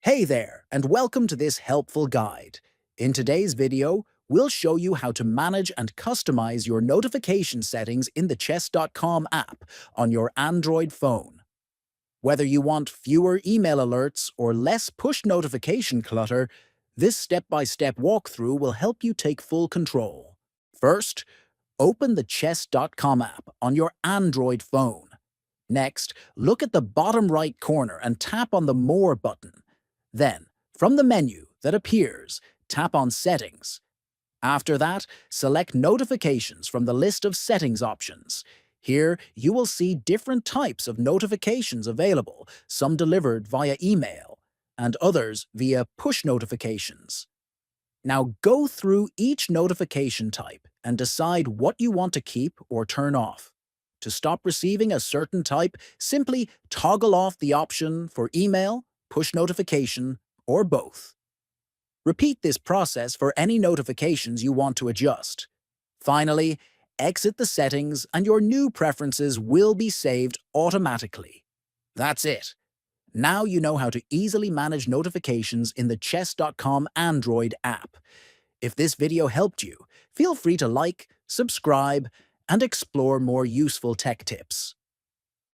Hey there, and welcome to this helpful guide. In today's video, we'll show you how to manage and customize your notification settings in the chess.com app on your Android phone. Whether you want fewer email alerts or less push notification clutter, this step-by-step walkthrough will help you take full control. First, open the chess.com app on your Android phone. Next, look at the bottom right corner and tap on the More button. Then, from the menu that appears, tap on Settings. After that, select Notifications from the list of settings options. Here, you will see different types of notifications available, some delivered via email, and others via push notifications. Now go through each notification type and decide what you want to keep or turn off. To stop receiving a certain type, simply toggle off the option for email, push notification, or both. Repeat this process for any notifications you want to adjust. Finally, exit the settings and your new preferences will be saved automatically. That's it. Now you know how to easily manage notifications in the chess.com Android app. If this video helped you, feel free to like, subscribe, and explore more useful tech tips.